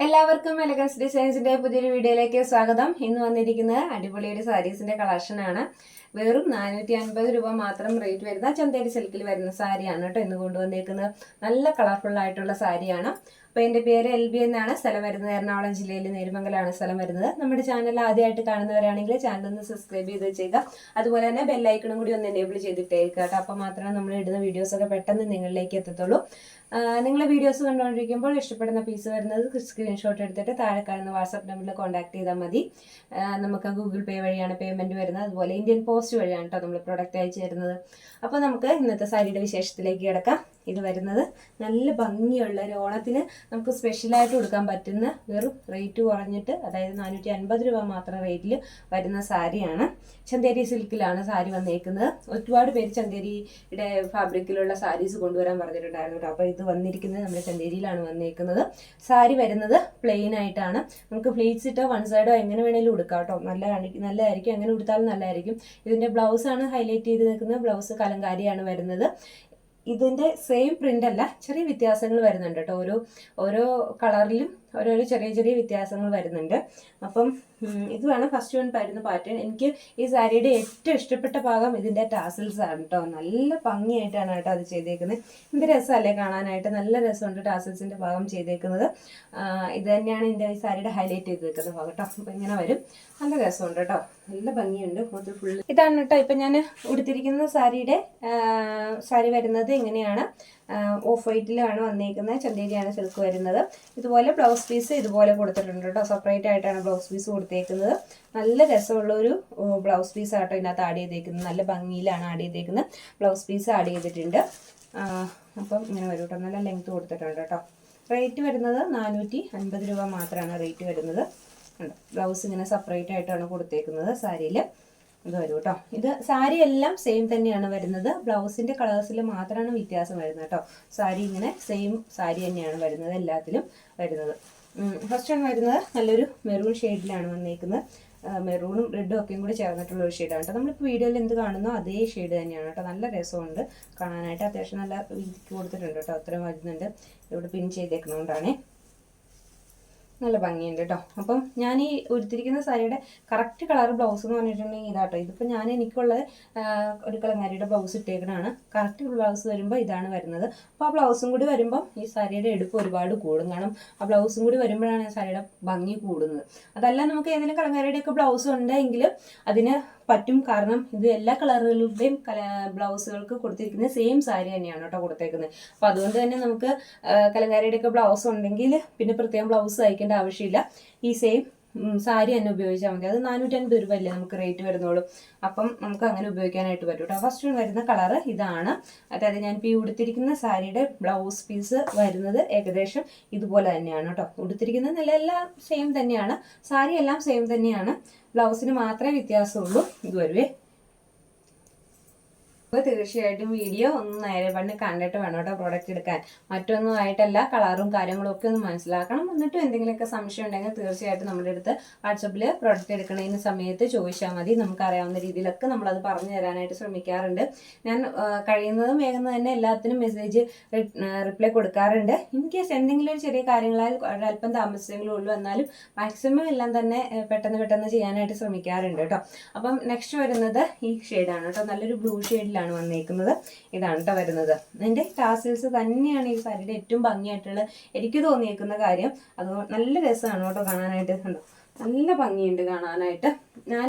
എല്ലാവർക്കും എലഗൻസ് ഡിസൈൻസിന്റെ പുതിയൊരു വീഡിയോയിലേക്ക് സ്വാഗതം. ഇന്ന് വന്നിരിക്കുന്നത് അടിപൊളി ഒരു സാരീസിന്റെ കളക്ഷൻ ആണ്. വെറും 450 രൂപ മാത്രം റേറ്റ് വരുന്ന ചന്തേരി സിൽക്കിൽ വരുന്ന സാരിയാണ് കേട്ടോ ഇന്ന് കൊണ്ടുവന്നിരിക്കുന്നത്. നല്ല കളർഫുൾ ആയിട്ടുള്ള സാരിയാണ്. അപ്പോൾ എൻ്റെ പേര് LB എന്നാണ്. സ്ഥലം വരുന്നത് എറണാകുളം ജില്ലയിൽ നേരുമംഗലമാണ് സ്ഥലം വരുന്നത്. നമ്മുടെ ചാനൽ ആദ്യമായിട്ട് കാണുന്നവരാണെങ്കിൽ ചാനൽ ഒന്ന് സബ്സ്ക്രൈബ് ചെയ്ത് വെച്ചേക്കുക. അതുപോലെ തന്നെ ബെല്ലൈക്കണും കൂടി ഒന്ന് എനേബിൾ ചെയ്തിട്ടേക്കുക കേട്ടോ. അപ്പോൾ മാത്രമേ നമ്മൾ ഇടുന്ന വീഡിയോസൊക്കെ പെട്ടെന്ന് നിങ്ങളിലേക്ക് എത്തത്തുള്ളൂ. നിങ്ങളെ വീഡിയോസ് കണ്ടുകൊണ്ടിരിക്കുമ്പോൾ ഇഷ്ടപ്പെടുന്ന പീസ് വരുന്നത് സ്ക്രീൻഷോട്ട് എടുത്തിട്ട് താഴെ കാണുന്ന വാട്സാപ്പ് നമ്പറിൽ കോൺടാക്ട് ചെയ്താൽ മതി. നമുക്ക് ഗൂഗിൾ പേ വഴിയാണ് പേയ്മെൻറ്റ് വരുന്നത്. അതുപോലെ ഇന്ത്യൻ പോസ്റ്റ് വഴിയാണ് കേട്ടോ നമ്മൾ പ്രൊഡക്റ്റ് അയച്ചു തരുന്നത്. അപ്പോൾ നമുക്ക് ഇന്നത്തെ സാരിയുടെ വിശേഷത്തിലേക്ക് കിടക്കാം. ഇത് വരുന്നത് നല്ല ഭംഗിയുള്ള ഒരു ഓണത്തിന് നമുക്ക് സ്പെഷ്യലായിട്ട് കൊടുക്കാൻ പറ്റുന്ന വെറും റേറ്റ് കുറഞ്ഞിട്ട്, അതായത് 450 രൂപ മാത്രം റേറ്റിൽ വരുന്ന സാരിയാണ്. ചന്തേരി സിൽക്കിലാണ് സാരി വന്നേക്കുന്നത്. ഒരുപാട് പേര് ചന്തേരിയുടെ ഫാബ്രിക്കിലുള്ള സാരീസ് കൊണ്ടുവരാൻ പറഞ്ഞിട്ടുണ്ടായിരുന്നു കേട്ടോ. അപ്പോൾ ഇത് വന്നിരിക്കുന്നത് നമ്മുടെ ചന്തേരിയിലാണ് വന്നേക്കുന്നത്. സാരി വരുന്നത് പ്ലെയിൻ ആയിട്ടാണ്. നമുക്ക് ഫ്ലീറ്റ്സ് ഇട്ടോ വൺ സൈഡോ എങ്ങനെ വേണേലും ഉടുക്കാം കേട്ടോ. നല്ലതായിരിക്കും. എങ്ങനെ ഉടുത്താലും നല്ലതായിരിക്കും. ഇതിൻ്റെ ബ്ലൗസാണ് ഹൈലൈറ്റ് ചെയ്ത് നിൽക്കുന്നത്. ബ്ലൗസ് കലങ്കാരിയാണ് വരുന്നത്. ഇതിൻ്റെ സെയിം പ്രിൻ്റ് അല്ല, ചെറിയ വ്യത്യാസങ്ങൾ വരുന്നുണ്ട് കേട്ടോ. ഓരോ കളറിലും ഓരോരോ ചെറിയ ചെറിയ വ്യത്യാസങ്ങൾ വരുന്നുണ്ട്. അപ്പം ഇത് വേണം ഫസ്റ്റ് വൺ വരുന്ന പാറ്റേൺ. എനിക്ക് ഈ സാരിയുടെ ഏറ്റവും ഇഷ്ടപ്പെട്ട ഭാഗം ഇതിൻ്റെ ടാസിൽസ് ആണ് കേട്ടോ. നല്ല ഭംഗിയായിട്ടാണ് കേട്ടോ അത് ചെയ്തേക്കുന്നത്. എന്ത് രസമല്ലേ കാണാനായിട്ട്. നല്ല രസമുണ്ട് ടാസിൽസിൻ്റെ ഭാഗം ചെയ്തേക്കുന്നത്. ഇത് തന്നെയാണ് ഇതിൻ്റെ ഈ സാരിയുടെ ഹൈലൈറ്റ് ചെയ്ത് നിൽക്കുന്ന ഭാഗം കേട്ടോ. അപ്പം ഇങ്ങനെ വരും. നല്ല രസമുണ്ട് കേട്ടോ. നല്ല ഭംഗിയുണ്ട്. മൊത്തം ഫുള്ള് ഇതാണ് കേട്ടോ. ഇപ്പം ഞാൻ ഉടുത്തിരിക്കുന്ന സാരി വരുന്നത് ഇങ്ങനെയാണ്. ഓഫ് വൈറ്റിലാണ് വന്നേക്കുന്നത്. ചന്തേരിയാണ് സിൽക്ക് വരുന്നത്. ഇതുപോലെ ബ്ലൗസ് പീസ് ഇതുപോലെ കൊടുത്തിട്ടുണ്ട് കേട്ടോ. സെപ്പറേറ്റ് ആയിട്ടാണ് ബ്ലൗസ് പീസ് കൊടുത്തേക്കുന്നത്. നല്ല രസമുള്ളൊരു ബ്ലൗസ് പീസ് ആട്ടോ ഇതിനകത്ത് ആഡ് ചെയ്തേക്കുന്നത്. നല്ല ഭംഗിയിലാണ് ആഡ് ചെയ്തേക്കുന്നത്. ബ്ലൗസ് പീസ് ആഡ് ചെയ്തിട്ടുണ്ട്. അപ്പം ഇങ്ങനെ വരും കേട്ടോ. നല്ല ലെങ്ത് കൊടുത്തിട്ടുണ്ട് കേട്ടോ. റേറ്റ് വരുന്നത് 450 രൂപ മാത്രമാണ് റേറ്റ് വരുന്നത്. ബ്ലൗസ് ഇങ്ങനെ സെപ്പറേറ്റ് ആയിട്ടാണ് കൊടുത്തേക്കുന്നത് സാരിയിൽ. ഇത് വരും കേട്ടോ. ഇത് സാരി എല്ലാം സെയിം തന്നെയാണ് വരുന്നത്. ബ്ലൗസിൻ്റെ കളേഴ്സിൽ മാത്രമാണ് വ്യത്യാസം വരുന്നത് കേട്ടോ. സാരി ഇങ്ങനെ സെയിം സാരി തന്നെയാണ് വരുന്നത് എല്ലാത്തിലും വരുന്നത്. ഫസ്റ്റ് ആണ് വരുന്നത് നല്ലൊരു മെറൂൺ ഷെയ്ഡിലാണ് വന്നേക്കുന്നത്. മെറൂണും റെഡും ഒക്കെയും കൂടി ചേർന്നിട്ടുള്ള ഒരു ഷെയ്ഡാണ് കേട്ടോ. നമ്മളിപ്പോൾ വീഡിയോയിൽ എന്ത് കാണുന്നോ അതേ ഷെയ്ഡ് തന്നെയാണ് കേട്ടോ. നല്ല രസമുണ്ട് കാണാനായിട്ട്. അത്യാവശ്യം നല്ല വീതിക്ക് കൊടുത്തിട്ടുണ്ട് കേട്ടോ. അത്രയും വരുന്നുണ്ട്. ഇവിടെ പിൻ ചെയ്തേക്കുന്നതുകൊണ്ടാണേ നല്ല ഭംഗിയുണ്ട് കേട്ടോ. അപ്പം ഞാൻ ഈ ഉടുത്തിരിക്കുന്ന സാരിയുടെ കറക്റ്റ് കളർ ബ്ലൗസ് എന്ന് പറഞ്ഞിട്ടുണ്ടെങ്കിൽ ഇതാട്ടോ. ഇതിപ്പോൾ എനിക്കുള്ളത് ഒരു കലങ്കാരിയുടെ ബ്ലൗസ് ഇട്ടേക്കണതാണ്. കറക്റ്റ് ബ്ലൗസ് വരുമ്പോൾ ഇതാണ് വരുന്നത്. അപ്പോൾ ആ ബ്ലൗസും കൂടി വരുമ്പോൾ ഈ സാരിയുടെ എടുപ്പ് ഒരുപാട് കൂടും. കാരണം ആ ബ്ലൗസും കൂടി വരുമ്പോഴാണ് സാരിയുടെ ഭംഗി കൂടുന്നത്. അതല്ല നമുക്ക് ഏതെങ്കിലും കലങ്കാരിയുടെയൊക്കെ ബ്ലൗസ് ഉണ്ടെങ്കിൽ അതിന് പറ്റും. കാരണം ഇത് എല്ലാ കളറുകളുടെയും ബ്ലൗസുകൾക്ക് കൊടുത്തിരിക്കുന്നത് സെയിം സാരി തന്നെയാണ് കേട്ടോ കൊടുത്തേക്കുന്നത്. അപ്പോൾ അതുകൊണ്ട് തന്നെ നമുക്ക് കലങ്കാരിയുടെയൊക്കെ ബ്ലൗസ് ഉണ്ടെങ്കിൽ പിന്നെ പ്രത്യേകം ബ്ലൗസ് തയ്ക്കേണ്ട ആവശ്യമില്ല. ഈ സെയിം സാരി തന്നെ ഉപയോഗിച്ചാൽ മതി. അത് 450 രൂപ അല്ലേ നമുക്ക് റേറ്റ് വരുന്നുള്ളൂ. അപ്പം നമുക്ക് അങ്ങനെ ഉപയോഗിക്കാനായിട്ട് പറ്റും കേട്ടോ. ഫസ്റ്റ് വരുന്ന കളറ് ഇതാണ്. അതായത് ഞാനിപ്പോൾ ഈ ഉടുത്തിരിക്കുന്ന സാരിയുടെ ബ്ലൗസ് പീസ് വരുന്നത് ഏകദേശം ഇതുപോലെ തന്നെയാണ് കേട്ടോ. ഉടുത്തിരിക്കുന്നത് എല്ലാം സെയിം തന്നെയാണ്. സാരി എല്ലാം സെയിം തന്നെയാണ്. ബ്ലൗസിന് മാത്രമേ വ്യത്യാസമുള്ളൂ. ഇത് വരുവേ. അപ്പോൾ തീർച്ചയായിട്ടും വീഡിയോ ഒന്ന് നേരെ പണ്ട് കണ്ടിട്ട് വേണം കേട്ടോ പ്രോഡക്റ്റ് എടുക്കാൻ. മറ്റൊന്നും ആയിട്ടല്ല, കളറും കാര്യങ്ങളും ഒക്കെ ഒന്ന് മനസ്സിലാക്കണം. എന്നിട്ടും എന്തെങ്കിലുമൊക്കെ സംശയം ഉണ്ടെങ്കിൽ തീർച്ചയായിട്ടും നമ്മുടെ അടുത്ത് വാട്സപ്പിൽ പ്രോഡക്റ്റ് എടുക്കണതിന് സമയത്ത് ചോദിച്ചാൽ മതി. നമുക്കറിയാവുന്ന രീതിയിലൊക്കെ നമ്മളത് പറഞ്ഞു തരാനായിട്ട് ശ്രമിക്കാറുണ്ട്. ഞാൻ കഴിയുന്നതും വേഗം തന്നെ എല്ലാത്തിനും മെസ്സേജ് റിപ്ലൈ കൊടുക്കാറുണ്ട്. ഇൻ കേസ് എന്തെങ്കിലും ഒരു ചെറിയ കാര്യങ്ങളാൽ ഒരല്പം താമസിച്ചെങ്കിലും ഉള്ളൂ, എന്നാലും മാക്സിമം എല്ലാം തന്നെ പെട്ടെന്ന് ചെയ്യാനായിട്ട് ശ്രമിക്കാറുണ്ട് കേട്ടോ. അപ്പം നെക്സ്റ്റ് വരുന്നത് ഈ ഷെയ്ഡാണ് കേട്ടോ. നല്ലൊരു ബ്ലൂ ഷെയ്ഡിലാണ് വന്നേക്കുന്നത്. ഇതാണ് കേട്ടോ വരുന്നത്. അതിൻ്റെ ടാസിൽസ് തന്നെയാണ് ഈ സാരിയുടെ ഏറ്റവും ഭംഗിയായിട്ടുള്ള എനിക്ക് തോന്നിയേക്കുന്ന കാര്യം. അത് നല്ല രസമാണ് കേട്ടോ കാണാനായിട്ട്. കണ്ടോ, നല്ല ഭംഗിയുണ്ട് കാണാനായിട്ട്.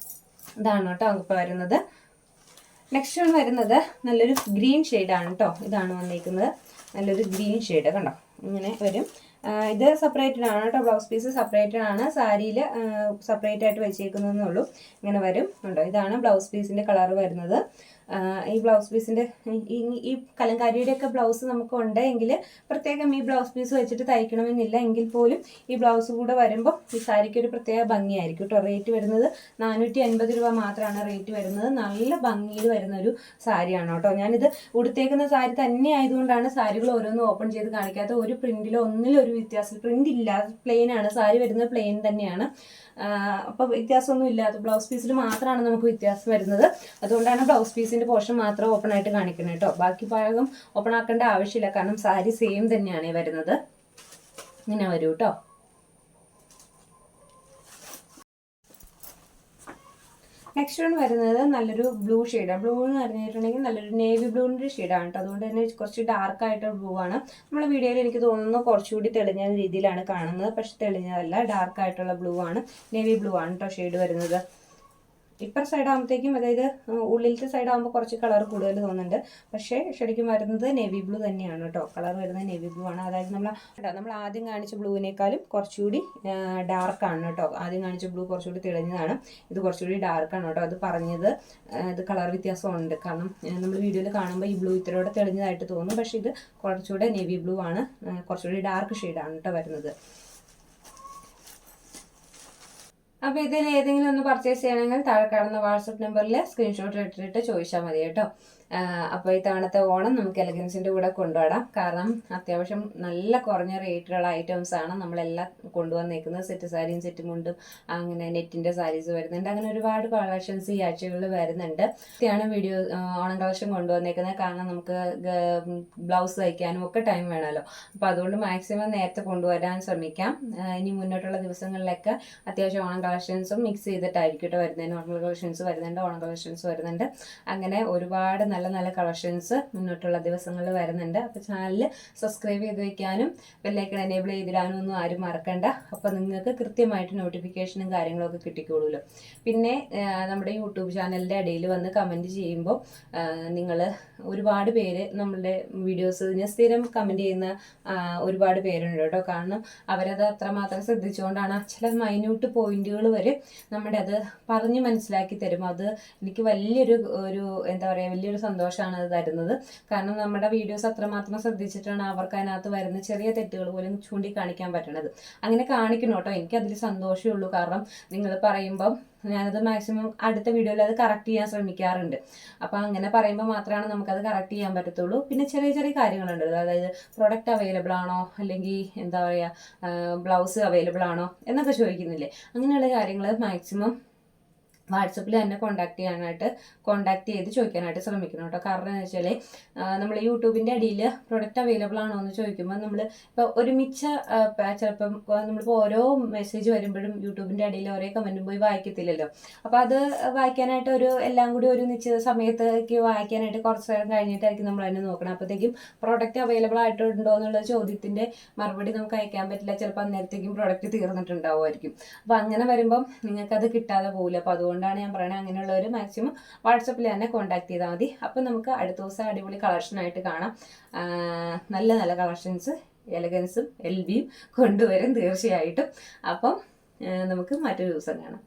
ഇതാണ് കേട്ടോ ഇപ്പോൾ വരുന്നത്. നെക്സ്റ്റ് ആണ് വരുന്നത് നല്ലൊരു ഗ്രീൻ ഷെയ്ഡാണ് കേട്ടോ. ഇതാണ് വന്നേക്കുന്നത്. നല്ലൊരു ഗ്രീൻ ഷെയ്ഡ് കണ്ടോ, ഇങ്ങനെ വരും. ഇത് സെപ്പറേറ്റഡ് ആണ് കേട്ടോ. ബ്ലൗസ് പീസ് സെപ്പറേറ്റഡ് ആണ്. സാരിയിൽ സെപ്പറേറ്റ് ആയിട്ട് വെച്ചേക്കുന്നതെന്നേ ഉള്ളൂ. ഇങ്ങനെ വരും കണ്ടോ. ഇതാണ് ബ്ലൗസ് പീസിൻ്റെ കളർ വരുന്നത്. ഈ ബ്ലൗസ് പീസിൻ്റെ ഈ കലങ്കാരിയുടെയൊക്കെ ബ്ലൗസ് നമുക്ക് ഉണ്ടെങ്കിൽ പ്രത്യേകം ഈ ബ്ലൗസ് പീസ് വെച്ചിട്ട് തയ്ക്കണമെന്നില്ല. എങ്കിൽ പോലും ഈ ബ്ലൗസ് കൂടെ വരുമ്പോൾ ഈ സാരിക്ക് ഒരു പ്രത്യേക ഭംഗിയായിരിക്കും കേട്ടോ. റേറ്റ് വരുന്നത് 450 രൂപ മാത്രമാണ് റേറ്റ് വരുന്നത്. നല്ല ഭംഗിയിൽ വരുന്ന ഒരു സാരിയാണ് കേട്ടോ. ഞാനിത് ഉടുത്തേക്കുന്ന സാരി തന്നെ ആയതുകൊണ്ടാണ് സാരികൾ ഓരോന്നും ഓപ്പൺ ചെയ്ത് കാണിക്കാത്ത. ഒരു പ്രിന്റിലോ ഒന്നിലൊരു വ്യത്യാസം, പ്രിന്റ് ഇല്ല, പ്ലെയിൻ ആണ് സാരി വരുന്നത്. പ്ലെയിൻ തന്നെയാണ്. അപ്പോൾ വ്യത്യാസമൊന്നും ഇല്ലാത്ത ബ്ലൗസ് പീസിൽ മാത്രമാണ് നമുക്ക് വ്യത്യാസം വരുന്നത്. അതുകൊണ്ടാണ് ബ്ലൗസ് പീസിൻ്റെ പോർഷൻ മാത്രം ഓപ്പൺ ആയിട്ട് കാണിക്കുന്നത് കേട്ടോ. ബാക്കി ഭാഗം ഓപ്പൺ ആക്കേണ്ട ആവശ്യമില്ല. കാരണം സാരി സെയിം തന്നെയാണ് വരുന്നത്. ഇങ്ങനെ വരും കേട്ടോ. നെക്സ്റ്റ് വൺ വരുന്നത് നല്ലൊരു ബ്ലൂ ഷെയ്ഡാണ്. ബ്ലൂ എന്ന് പറഞ്ഞിട്ടുണ്ടെങ്കിൽ നല്ലൊരു നേവി ബ്ലൂവിൻ്റെ ഷെയ്ഡാണ് കേട്ടോ. അതുകൊണ്ട് തന്നെ കുറച്ച് ഡാർക്ക് ആയിട്ടുള്ള ബ്ലൂ ആണ്. നമ്മളെ വീഡിയോയിൽ എനിക്ക് തോന്നുന്നു കുറച്ചുകൂടി തെളിഞ്ഞ രീതിയിലാണ് കാണുന്നത്, പക്ഷെ തെളിഞ്ഞതല്ല, ഡാർക്ക് ആയിട്ടുള്ള ബ്ലൂ ആണ്, നേവി ബ്ലൂ ആണ് കേട്ടോ ഷെയ്ഡ് വരുന്നത്. ഇപ്പർ സൈഡ് ആകുമ്പോഴത്തേക്കും, അതായത് ഉള്ളിലത്തെ സൈഡ് ആകുമ്പോൾ കുറച്ച് കളർ കൂടുതൽ തോന്നുന്നുണ്ട്, പക്ഷേ ശരിക്കും വരുന്നത് നേവി ബ്ലൂ തന്നെയാണ് കേട്ടോ. കളർ വരുന്നത് നേവി ബ്ലൂ ആണ്. അതായത് നമ്മൾ ആദ്യം കാണിച്ച ബ്ലൂവിനേക്കാളും കുറച്ചുകൂടി ഡാർക്കാണ് കേട്ടോ. ആദ്യം കാണിച്ച ബ്ലൂ കുറച്ചുകൂടി തെളിഞ്ഞതാണ്, ഇത് കുറച്ചുകൂടി ഡാർക്കാണ് കേട്ടോ. അത് പറഞ്ഞത് ഇത് കളർ വ്യത്യാസമുണ്ട്, കാരണം നമ്മൾ വീഡിയോയിൽ കാണുമ്പോൾ ഈ ബ്ലൂ ഇത്രയോടെ തെളിഞ്ഞതായിട്ട് തോന്നും, പക്ഷേ ഇത് കുറച്ചുകൂടെ നേവി ബ്ലൂ ആണ്, കുറച്ചുകൂടി ഡാർക്ക് ഷെയ്ഡാണ് കേട്ടോ വരുന്നത്. അപ്പോൾ ഇതിൽ ഏതെങ്കിലും ഒന്ന് പർച്ചേസ് ചെയ്യണമെങ്കിൽ താഴെ കാണുന്ന വാട്സപ്പ് നമ്പറിൽ സ്ക്രീൻഷോട്ട് ഇട്ടിട്ട് ചോദിച്ചാൽ മതി കേട്ടോ. അപ്പോൾ ഇത്തവണത്തെ ഓണം നമുക്ക് എലഗൻസിൻ്റെ കൂടെ കൊണ്ടുപോകാം, കാരണം അത്യാവശ്യം നല്ല കുറഞ്ഞ റേറ്റിലുള്ള ഐറ്റംസാണ് നമ്മളെല്ലാം കൊണ്ടുവന്നേക്കുന്നത്. സെറ്റ് സാരിയും സെറ്റ് മുണ്ടും അങ്ങനെ നെറ്റിൻ്റെ സാരീസ് വരുന്നുണ്ട്, അങ്ങനെ ഒരുപാട് കളക്ഷൻസ് ഈ ആഴ്ചകളിൽ വരുന്നുണ്ട്. ഇതാണ് വീഡിയോ ഓണം കളക്ഷൻ കൊണ്ടുവന്നേക്കുന്നത്, കാരണം നമുക്ക് ബ്ലൗസ് തയ്ക്കാനും ഒക്കെ ടൈം വേണമല്ലോ. അപ്പോൾ അതുകൊണ്ട് മാക്സിമം നേരത്തെ കൊണ്ടുവരാൻ ശ്രമിക്കാം. ഇനി മുന്നോട്ടുള്ള ദിവസങ്ങളിലൊക്കെ അത്യാവശ്യം ഓണം കളക്ഷൻസും മിക്സ് ചെയ്തിട്ടായിരിക്കും കേട്ടോ വരുന്നത്. നോർമൽ കളക്ഷൻസ് വരുന്നുണ്ട്, ഓണം കളക്ഷൻസ് വരുന്നുണ്ട്, അങ്ങനെ ഒരുപാട് നല്ല നല്ല കളക്ഷൻസ് മുന്നോട്ടുള്ള ദിവസങ്ങളിൽ വരുന്നുണ്ട്. അപ്പോൾ ചാനൽ സബ്സ്ക്രൈബ് ചെയ്ത് വയ്ക്കാനും ബെല്ലൈക്കൺ എനേബിൾ ചെയ്തിടാനും ഒന്നും ആരും മറക്കണ്ട. അപ്പോൾ നിങ്ങൾക്ക് കൃത്യമായിട്ട് നോട്ടിഫിക്കേഷനും കാര്യങ്ങളൊക്കെ കിട്ടിക്കോളൂല്ലോ. പിന്നെ നമ്മുടെ യൂട്യൂബ് ചാനലിൻ്റെ ഇടയിൽ വന്ന് കമൻറ്റ് ചെയ്യുമ്പോൾ നിങ്ങൾ ഒരുപാട് പേര് നമ്മളുടെ വീഡിയോസിന് സ്ഥിരം കമൻറ്റ് ചെയ്യുന്ന ഒരുപാട് പേരുണ്ട് കേട്ടോ. കാരണം അവരത് അത്രമാത്രം ശ്രദ്ധിച്ചുകൊണ്ടാണ് ചില മൈന്യൂട്ട് പോയിന്റുകൾ വരെ നമ്മുടെ അത് പറഞ്ഞ് മനസ്സിലാക്കി തരും. അത് എനിക്ക് വലിയൊരു എന്താ പറയുക, വലിയൊരു സന്തോഷമാണ് അത് തരുന്നത്. കാരണം നമ്മുടെ വീഡിയോസ് അത്രമാത്രം ശ്രദ്ധിച്ചിട്ടാണ് അവർക്ക് അതിനകത്ത് വരുന്ന ചെറിയ തെറ്റുകൾ പോലും ചൂണ്ടിക്കാണിക്കാൻ പറ്റണത്. അങ്ങനെ കാണിക്കണം കേട്ടോ, എനിക്കതിൽ സന്തോഷമേ ഉള്ളൂ. കാരണം നിങ്ങൾ പറയുമ്പം ഞാനത് മാക്സിമം അടുത്ത വീഡിയോയിൽ അത് കറക്റ്റ് ചെയ്യാൻ ശ്രമിക്കാറുണ്ട്. അപ്പോൾ അങ്ങനെ പറയുമ്പോൾ മാത്രമാണ് നമുക്കത് കറക്റ്റ് ചെയ്യാൻ പറ്റത്തുള്ളൂ. പിന്നെ ചെറിയ ചെറിയ കാര്യങ്ങളുണ്ട്, അതായത് പ്രൊഡക്റ്റ് അവൈലബിൾ ആണോ, അല്ലെങ്കിൽ എന്താ പറയുക ബ്ലൗസ് അവൈലബിൾ ആണോ എന്നൊക്കെ ചോദിക്കുന്നില്ലേ, അങ്ങനെയുള്ള കാര്യങ്ങൾ മാക്സിമം വാട്സപ്പിൽ തന്നെ കോണ്ടാക്ട് ചെയ്ത് ചോദിക്കാനായിട്ട് ശ്രമിക്കണം കേട്ടോ. കാരണം എന്ന് വെച്ചാൽ നമ്മൾ യൂട്യൂബിൻ്റെ അടിയിൽ പ്രൊഡക്റ്റ് അവൈലബിൾ ആണോ എന്ന് ചോദിക്കുമ്പോൾ നമ്മൾ ഇപ്പോൾ ഒരുമിച്ച ചിലപ്പം നമ്മളിപ്പോൾ ഓരോ മെസ്സേജ് വരുമ്പോഴും യൂട്യൂബിൻ്റെ അടിയിൽ ഓരോ കമൻറ്റും പോയി വായിക്കത്തില്ലല്ലോ. അപ്പോൾ അത് വായിക്കാനായിട്ട് എല്ലാം കൂടി ഒരു നിശ്ചിത സമയത്തേക്ക് വായിക്കാനായിട്ട് കുറച്ച് നേരം കഴിഞ്ഞിട്ടായിരിക്കും നമ്മൾ അതിനെ നോക്കണം. അപ്പോഴത്തേക്കും പ്രൊഡക്റ്റ് അവൈലബിൾ ആയിട്ടുണ്ടോ എന്നുള്ള ചോദ്യത്തിൻ്റെ മറുപടി നമുക്ക് അയക്കാൻ പറ്റില്ല, ചിലപ്പോൾ അന്നേരത്തേക്കും പ്രൊഡക്റ്റ് തീർന്നിട്ടുണ്ടാവുമായിരിക്കും. അപ്പോൾ അങ്ങനെ വരുമ്പം നിങ്ങൾക്കത് കിട്ടാതെ പോകില്ല. അപ്പോൾ അതുകൊണ്ടാണ് ഞാൻ പറയുന്നത്, അങ്ങനെയുള്ളവർ മാക്സിമം വാട്സപ്പിൽ തന്നെ കോൺടാക്ട് ചെയ്താൽ മതി. അപ്പോൾ നമുക്ക് അടുത്ത ദിവസം അടിപൊളി കളക്ഷനായിട്ട് കാണാം. നല്ല നല്ല കളക്ഷൻസ് എലഗൻസും LBയും കൊണ്ടുവരും തീർച്ചയായിട്ടും. അപ്പം നമുക്ക് മറ്റൊരു ദിവസം കാണാം.